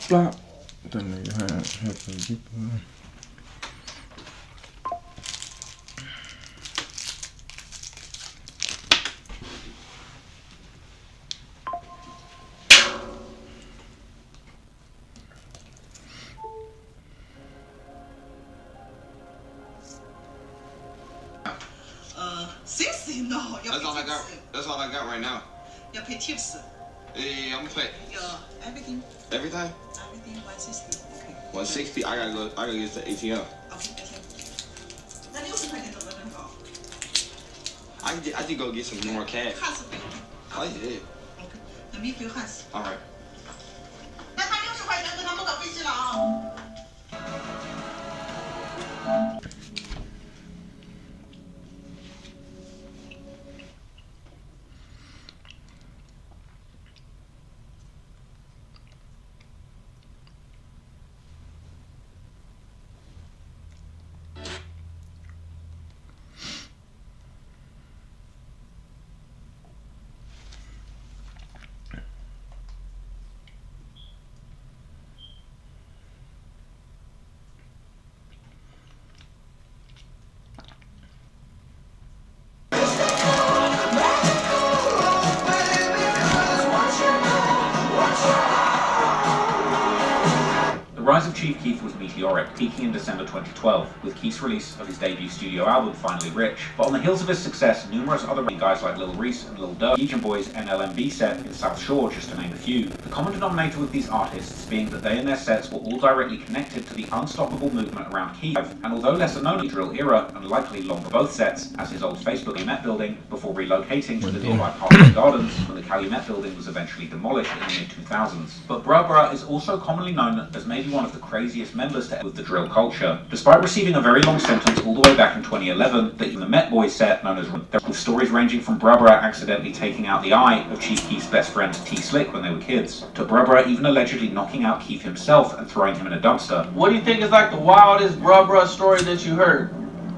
Flop. That nigga had to get Sixty? No, that's all I got. That's all I got right now. You pay tips. Yeah, I'm gonna pay. Yeah, everything. Everything? Everything 160. Okay. 160. I gotta get to the ATM. Okay, ATM. 那60块钱怎么能搞？ I did go get some more cash. 汉斯不用。Oh yeah. Okay. 那米给汉斯。All right. 那他60块钱跟他们搞飞机了啊。The rise of Chief Keef was meteoric, peaking in December 2012, with Keef's release of his debut studio album, Finally Rich. But on the heels of his success, numerous other guys like Lil Reese and Lil Durk, Legion Boys, NLMB set in South Shore, just to name a few. The common denominator with these artists being that they and their sets were all directly connected to the unstoppable movement around Keef, and although lesser known in the drill era, and likely longer both sets, as his old Facebook Calumet building, before relocating to the nearby Park Gardens, when the Calumet building was eventually demolished in the mid-2000s. But Bruh is also commonly known as maybe one of the craziest members to ever with the drill culture. Despite receiving a very long sentence all the way back in 2011, that even the Met Boys set, known as with stories ranging from Bruh accidentally taking out the eye of Chief Keef's best friend T-Slick when they were kids, to Bruh even allegedly knocking out Keef himself and throwing him in a dumpster. What do you think is like the wildest Bruh story that you heard?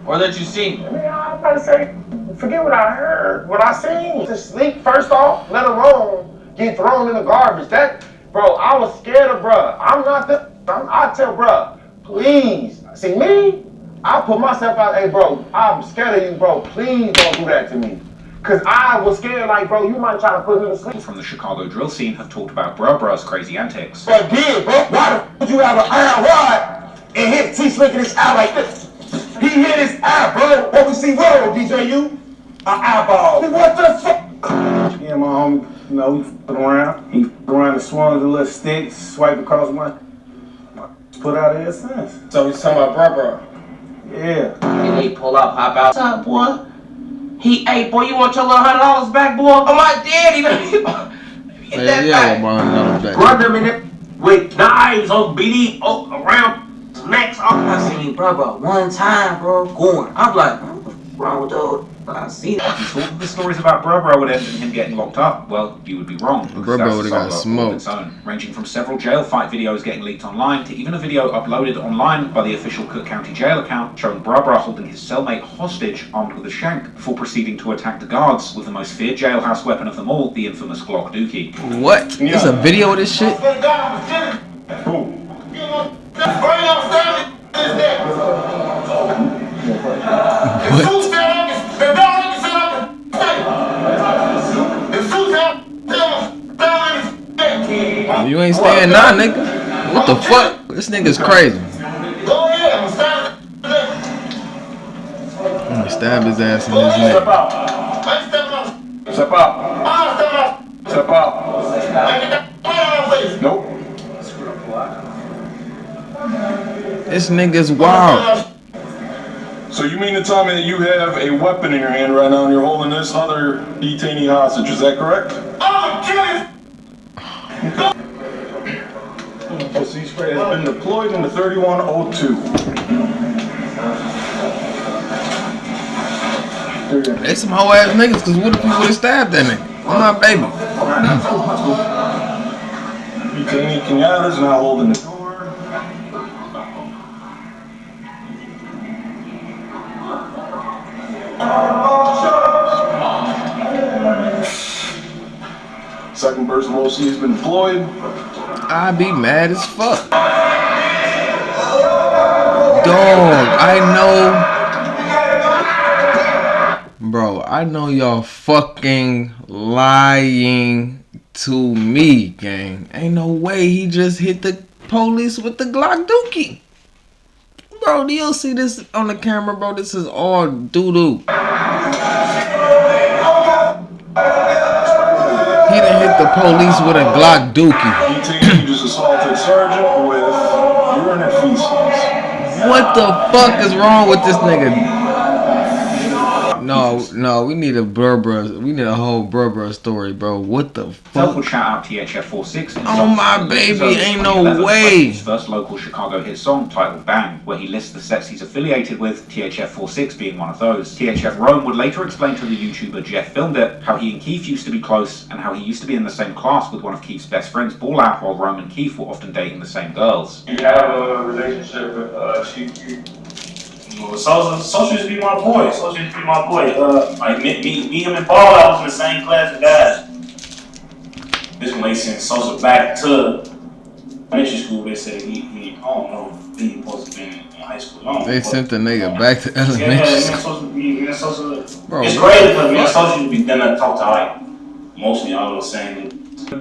Or that you seen? I'm about to say, forget what I heard, what I seen. To sleep first off, let alone get thrown in the garbage. That, bro, I was scared of Bruh. I tell Bruh, please. See me, I put myself out, hey bro, I'm scared of you, bro. Please don't do that to me. Cause I was scared, like, bro, you might try to put me to sleep. From the Chicago drill scene have talked about Bruh's crazy antics. But did, bro, why the you have an iron rod and hit T-Slick in his eye like this? He hit his eye, bro. What we see roll, DJU? An eyeball. What the fuck? Yeah, my homie, you know, we f***ing around. He f***ed around and swung the little stick, swiped across my put out of his sense. So he's talking about Bruh. Yeah. And he pull up, hop out. What's up, boy? Hey, boy, you want your little $100 back, boy? Oh, my daddy. Get that back. Run them in it with knives on BD around snacks. I seen Bruh one time, bro, going. I'm like, what's wrong with dude? I see that. If you thought the stories about Bruh would end in him getting locked up, well, you would be wrong. Bruh would have got smoked. Ranging from several jail fight videos getting leaked online to even a video uploaded online by the official Cook County Jail account showing Bruh holding his cellmate hostage armed with a shank before proceeding to attack the guards with the most feared jailhouse weapon of them all, the infamous Glock Dookie. What? There's a video of this shit? You ain't staying now, nigga. What the fuck? This nigga's crazy. I'm gonna stab his ass in his neck. Step out. Step out. Nope. This nigga's wild. So you mean to tell me that you have a weapon in your hand right now and you're holding this other detainee hostage, is that correct? Pussy spray has been deployed in the 3102. They some hoe ass niggas, cause what if you would've stabbed that nigga? I'm my baby. Detainee Kenyatta's now holding the door. Second person we'll see has been deployed. I be mad as fuck. Dog, I know. Bro, I know y'all fucking lying to me, gang. Ain't no way he just hit the police with the Glock dookie. Bro, do you see this on the camera, bro? This is all doo-doo. He done hit the police with a Glock dookie. DT just assaulted Sergeant with urine and feces. What the fuck is wrong with this nigga? No, we need a we need a whole Burbra story, bro. What the fuck? Would shout out THF 46. Oh my baby, ain't no way. His first local Chicago hit song titled Bang, where he lists the sets he's affiliated with, THF 46 being one of those. THF Rome would later explain to the YouTuber Jeff Filmed It how he and Keith used to be close and how he used to be in the same class with one of Keith's best friends, Ball Out, while Rome and Keith were often dating the same girls. You have a relationship with Social used to be my boy. Like me, him and Paul, I was in the same class of guys. This when they sent Social back to elementary school, they said he I don't know, he was supposed to be in high school. They sent the nigga back to elementary school. Bro, it's great because me and Social used to be done to talk to like mostly all the same.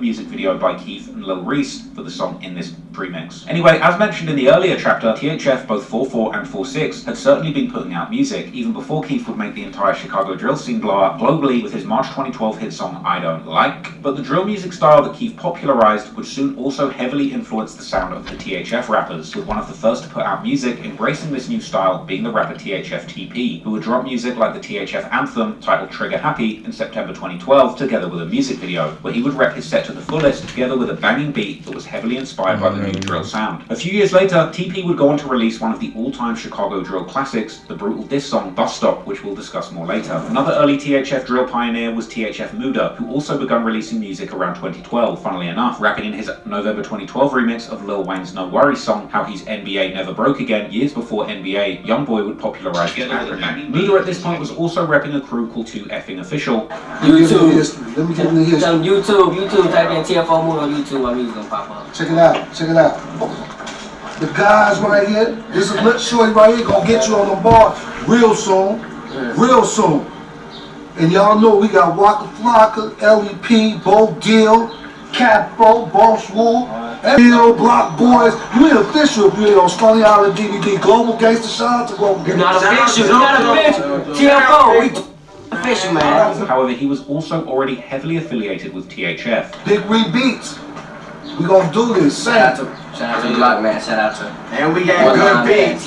Music video by Keith and Lil Reese for the song in this premix. Anyway, as mentioned in the earlier chapter, THF, both 44 and 46, had certainly been putting out music, even before Keith would make the entire Chicago drill scene blow up globally with his March 2012 hit song I Don't Like. But the drill music style that Keith popularized would soon also heavily influence the sound of the THF rappers, with one of the first to put out music embracing this new style being the rapper THF TP, who would drop music like the THF anthem titled Trigger Happy in September 2012, together with a music video, where he would rep his set to the fullest, together with a banging beat that was heavily inspired by the new drill sound. A few years later, TP would go on to release one of the all-time Chicago drill classics, the brutal diss song Bus Stop, which we'll discuss more later. Another early THF drill pioneer was THF Muda, who also begun releasing music around 2012, funnily enough, rapping in his November 2012 remix of Lil Wayne's No Worries song how he's NBA Never Broke Again years before NBA Youngboy would popularize the acronym. Muda at this point was also repping a crew called 2 Effing Official. YouTube, let me give you the history. YouTube, type in TFO Mood on YouTube, my music gonna pop up. Check it out. The guys right here, this is little shorty right here, gonna get you on the bar real soon. And y'all know we got Waka Flocka, LEP, Bo Deal, Capo, Boss Wool, Bill, Block Boys. You ain't official if you ain't on Stony Island DVD. Global Gangsta, shout out to Global Gangsta. Not official. TFO, we official, man. However, he was also already heavily affiliated with THF. Big Beats. We gonna do this. Shout out to Block, man. Shout out to. And we got good beats.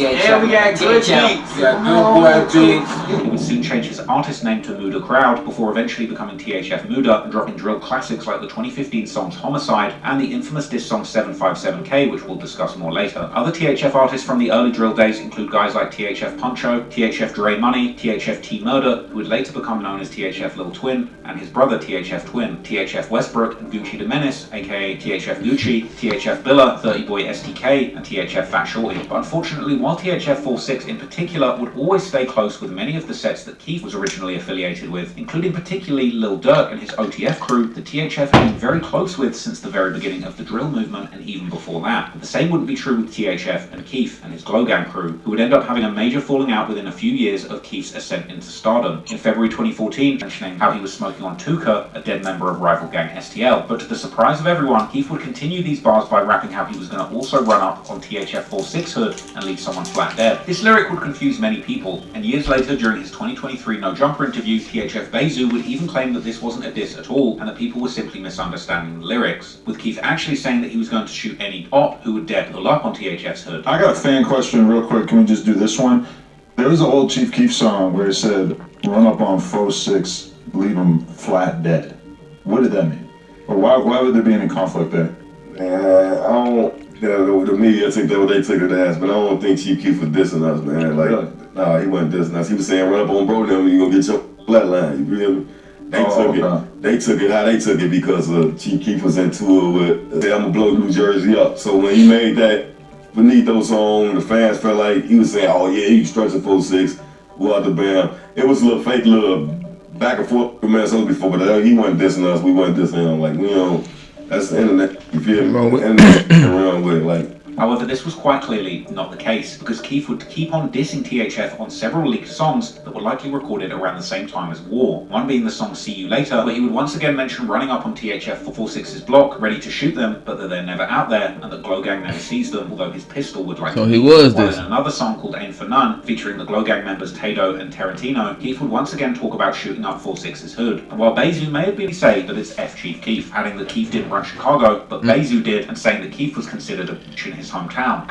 He would soon change his artist name to Muda Crowd before eventually becoming THF Muda and dropping drill classics like the 2015 songs Homicide and the infamous diss song 757K, which we'll discuss more later. Other THF artists from the early drill days include guys like THF Puncho, THF Dre Money, THF T Murder, who would later become known as THF Lil Twin, and his brother THF Twin, THF Westbrook and Gucci De Menace, aka THF Gucci, THF Billa, 30 Boy STK, and THF Fat Shorty. But unfortunately, while THF 46 in particular would always stay close with many of the sets that Keith was originally affiliated with, including particularly Lil Durk and his OTF crew, the THF had been very close with since the very beginning of the drill movement and even before that. But the same wouldn't be true with THF and Keith and his Glow Gang crew, who would end up having a major falling out within a few years of Keith's ascent into stardom. In February 2014, mentioning how he was smoking on Tuka, a dead member of rival gang STL. But to the surprise of everyone, Keith would continue these bars by rapping how he was going to also run up on THF 46 hood and leave someone flat dead. This lyric would confuse many people, and years later during his 2023 No Jumper interview, THF Bezu would even claim that this wasn't a diss at all and that people were simply misunderstanding the lyrics, with Keith actually saying that he was going to shoot any op who would dare pull up on THF's hood. I got a fan question real quick, can we just do this one? There was an old Chief Keef song where it said, run up on 46, leave him flat dead. What did that mean? Or why would there be any conflict there? Man, I don't. The media took that what they took it as, but I don't think Chief Keef was dissing us, man. Like, really? Nah, he wasn't dissing us. He was saying, run up on Brody, and you gonna get your flatline. You feel me? They took it how they took it because Chief Keef was in tour with, I'm gonna blow New Jersey up. So when he made that Benito song, the fans felt like he was saying, oh yeah, he stretching 46, go out the bam. It was a little fake, little back and forth, man, something before, but he wasn't dissing us, we wasn't dissing him. Like, we don't That's the internet. You feel me? Bro, The internet around with like. However, this was quite clearly not the case, because Keith would keep on dissing THF on several leaked songs that were likely recorded around the same time as War. One being the song See You Later, where he would once again mention running up on THF 446's block, ready to shoot them, but that they're never out there, and that Glow Gang never sees them, although his pistol would likely. So he was While this. in another song called Aim for None, featuring the Glow Gang members Tado and Tarantino, Keith would once again talk about shooting up 46's hood. And while Bezu may have been say that it's F Chief Keef, adding that Keith didn't run Chicago, but Bezu did, and saying that Keith was considered a bitch in his hometown.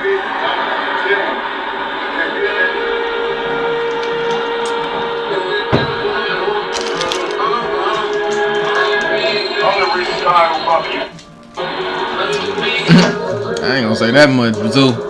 I ain't gonna say that much, but too.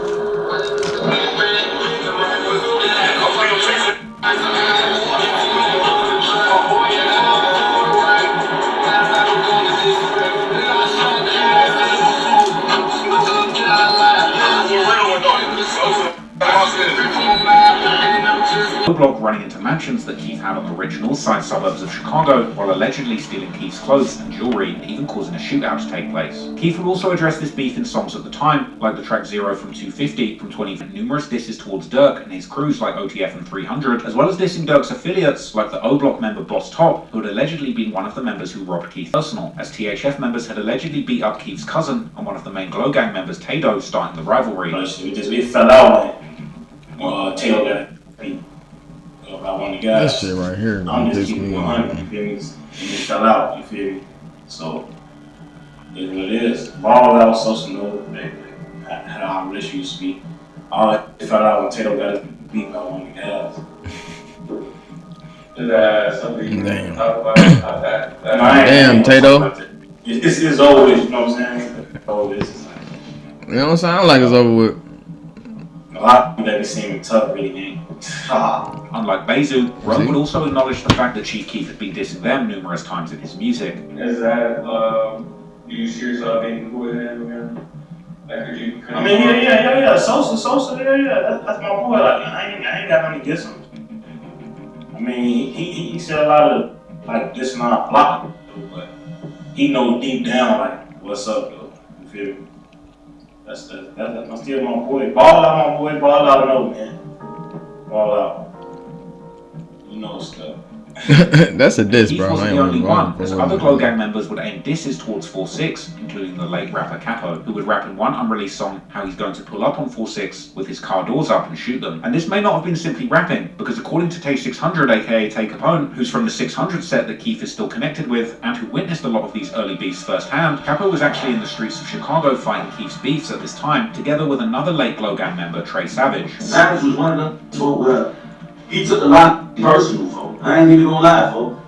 Block running into mansions that Keith had on the rich north side suburbs of Chicago, while allegedly stealing Keith's clothes and jewelry, and even causing a shootout to take place. Keith would also address this beef in songs at the time, like the track Zero from 250, from 20, and numerous disses towards Dirk and his crews like OTF and 300, as well as dissing Dirk's affiliates like the O-Block member Boss Top, who had allegedly been one of the members who robbed Keith's arsenal, as THF members had allegedly beat up Keith's cousin and one of the main Glow Gang members, Tado, starting the rivalry. We fell out when Tado got beat. About one of the guys. This shit right here. I'm just keeping 100, you feel me? And it fell out, you feel me? So, it's what it is. Ball out, social media, how our relationship used to be. All it fell out when Tato got beat by one of the guys. Is that something you can talk about that? Damn, Tato. It's over with, you know what I'm saying? It's over with. It don't sound like it's over with. A lot of people that be seeming tough really ain't. Unlike Bezu, Rome would also acknowledge the fact that Chief Keef had been dissing them numerous times in his music. Is that, do you see yourself being cool with him again? Like, could you? I mean, yeah. Sosa, yeah. That's my boy. Like, I ain't got nothing against him. I mean, he said a lot of, like, dissing our block, but he know deep down, like, what's up, though. You feel me? That's still my boy. Ball out, my boy. Ball out, no, man. Ball out. You know stuff. That's a diss, Keith bro. wasn't the only one, as other Glow Gang members would aim disses towards 4-6, including the late rapper Capo, who would rap in one unreleased song how he's going to pull up on 4-6 with his car doors up and shoot them. And this may not have been simply rapping, because according to Tay 600, aka Tay Capone, who's from the 600 set that Keith is still connected with, and who witnessed a lot of these early beefs firsthand, Capo was actually in the streets of Chicago fighting Keith's beefs at this time, together with another late Glow Gang member, Trey Savage. Savage was one of them folk where he took a lot personal, folk. I ain't even gonna lie, folk.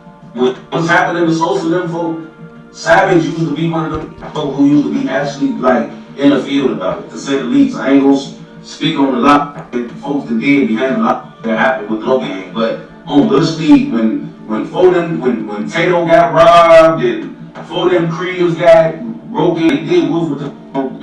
What's happening to social them folk, Savage used to be one of the folk who used to be actually like in the field about it, to say the least. I ain't gonna speak on a lot that folks that did behind a lot that happened with Glow Gang, but on Lil Steve, when Tato got robbed and before them cribs got broken, they did wolf with the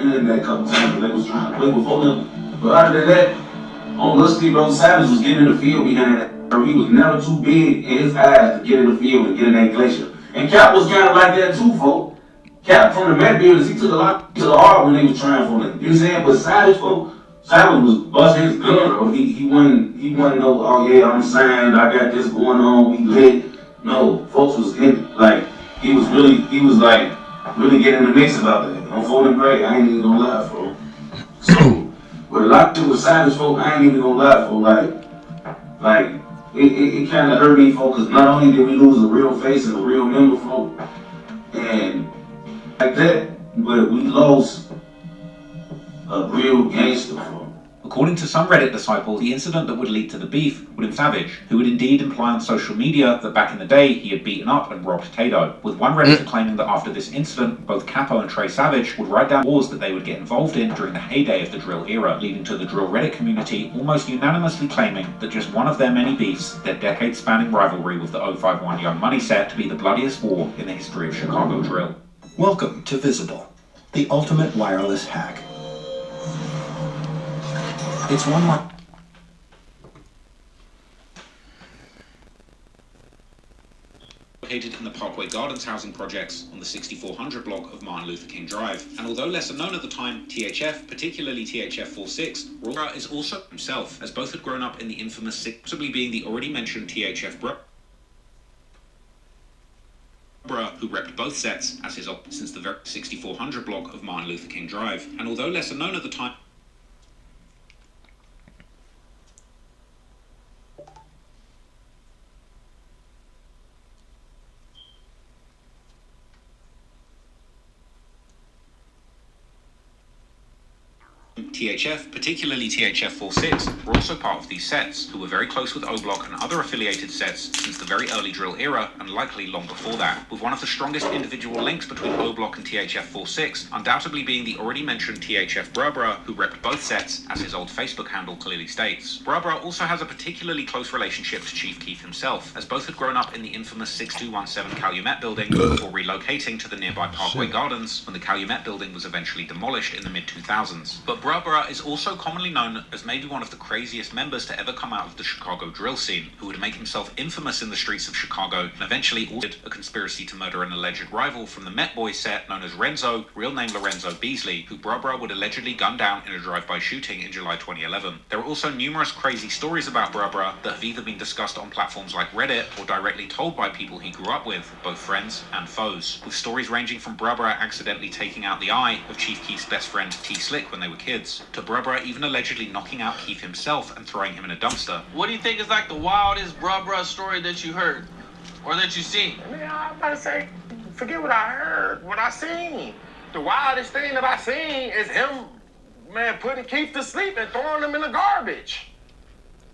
internet a couple times, but they was trying to play before them. But other than that, on Lil Steve, bro, Savage was getting in the field behind that. He was never too big in his eyes to get in the field and get in that glacier. And Cap was kind of like that too, folk. Cap from the Met Builders, he took a lot to the heart when they was trying for him. You know what I'm saying? But Savage, folk, Savage was busting his gun, bro. He wasn't no, oh yeah, I'm signed, I got this going on, we lit. No, folks was in, like, he was like, really getting in the mix about that. On Folding Gray, I ain't even gonna lie, bro. So, with a lot of people with Savage, folk, I ain't even gonna lie, folk, like, it kind of hurt me, folks, because not only did we lose a real face and a real member, folks, and like that, but we lost a real gangster, folks. According to some Reddit disciples, the incident that would lead to the beef would have Savage, who would indeed imply on social media that back in the day he had beaten up and robbed Tado, with one Redditor claiming that after this incident, both Capo and Trey Savage would write down wars that they would get involved in during the heyday of the drill era, leading to the drill Reddit community almost unanimously claiming that just one of their many beefs, their decade-spanning rivalry with the 051 Young Money set, to be the bloodiest war in the history of Chicago drill. Welcome to Visible, the ultimate wireless hack. It's one more. located in the Parkway Gardens housing projects on the 6400 block of Martin Luther King Drive. And although lesser known at the time, THF, particularly THF-46, Bra is also himself, as both had grown up in the infamous, possibly being the already mentioned THF Bra, who repped both sets as his since the very 6400 block of Martin Luther King Drive. And although lesser known at the time, THF, particularly THF-46, were also part of these sets, who were very close with O-Block and other affiliated sets since the very early drill era, and likely long before that, with one of the strongest individual links between O-Block and THF-46 undoubtedly being the already mentioned THF Bra, who repped both sets, as his old Facebook handle clearly states. Bra also has a particularly close relationship to Chief Keef himself, as both had grown up in the infamous 6217 Calumet building before relocating to the nearby Parkway Gardens when the Calumet building was eventually demolished in the mid-2000s. But Bra is also commonly known as maybe one of the craziest members to ever come out of the Chicago drill scene, who would make himself infamous in the streets of Chicago and eventually ordered a conspiracy to murder an alleged rival from the Met Boys set known as Renzo, real name Lorenzo Beasley, who Bra would allegedly gun down in a drive-by shooting in July 2011. There are also numerous crazy stories about Bra that have either been discussed on platforms like Reddit or directly told by people he grew up with, both friends and foes, with stories ranging from Bra accidentally taking out the eye of Chief Keef's best friend T-Slick when they were kids, to Bra even allegedly knocking out Keef himself and throwing him in a dumpster. What do you think is like the wildest Bra story that you heard? Or that you seen? Man, I'm about to say, forget what I heard, what I seen. The wildest thing that I seen is him, man, putting Keef to sleep and throwing him in the garbage.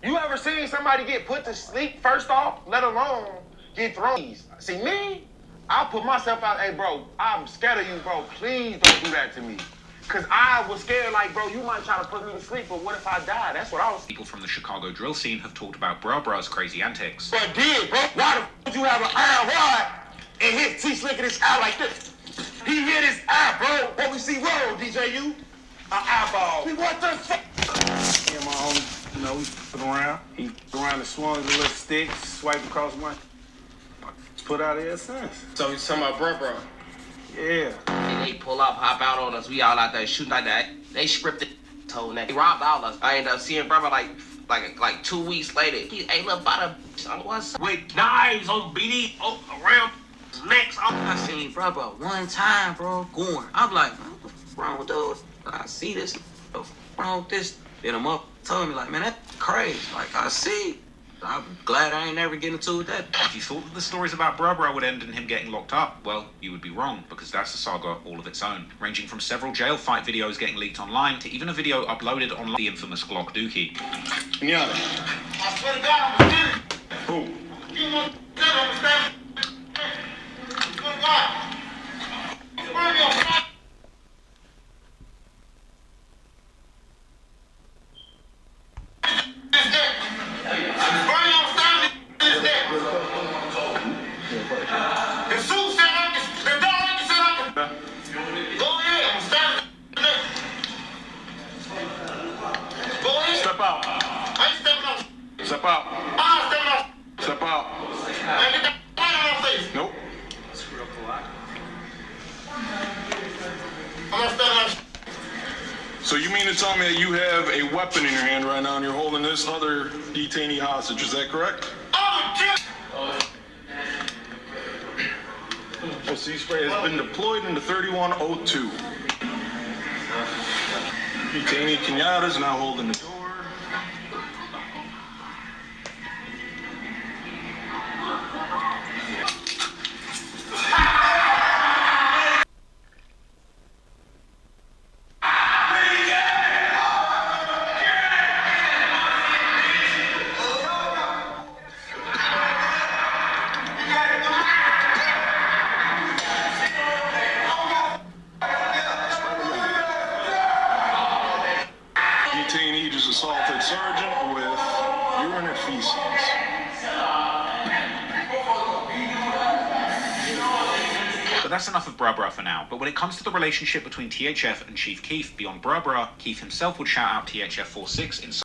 You ever seen somebody get put to sleep first off, let alone get thrown? See me, I'll put myself out, hey bro, I'm scared of you, bro. Please don't do that to me. Cause I was scared, like, bro, you might try to put me to sleep, but what if I die? That's what I was. People from the Chicago drill scene have talked about Bra's crazy antics. But did, bro? Why the f would you have an iron rod and hit T-Slick in his eye like this? He hit his eye, bro. What we see roll, DJU? An eyeball. We what the fuck? Yeah, my homie, you know, we put around. He around and swung the little stick, swiped across my. Put out here since. So he's talking about Bra. Yeah. They pull up, hop out on us. We all out there shooting like that. They scripted whole neck. They robbed all us. I ended up seeing Bra like 2 weeks later. Hey, look, by the what's up? With knives on BD around his neck. I seen Bra one time, bro, going. I'm like, what the wrong, dude? I see this. What's wrong with this? Then I'm up, told me like, man, that's crazy. Like I see. I'm glad I ain't never get into that. If you thought that the stories about Bra would end in him getting locked up, well, you would be wrong, because that's a saga all of its own, ranging from several jail fight videos getting leaked online to even a video uploaded on the infamous Glock Dookie. Yeah. I swear to God, I'm gonna get it. Who? You know, understand? Good God. Burn your fuck. Step out. I ain't stepping out. Step out. I'm stepping out. Step out. And get that fire on my face. Nope. I'm not stepping out. So you mean to tell me that you have a weapon in your hand right now and you're holding this other detainee hostage, is that correct? Well, sea spray has been deployed into 3102. Detainee Kenyatta is now holding the door. Detainee just assaulted sergeant with urine and feces. But that's enough of Bra for now. But when it comes to the relationship between THF and Chief Keef, beyond Bra, Keef himself would shout out THF-46 in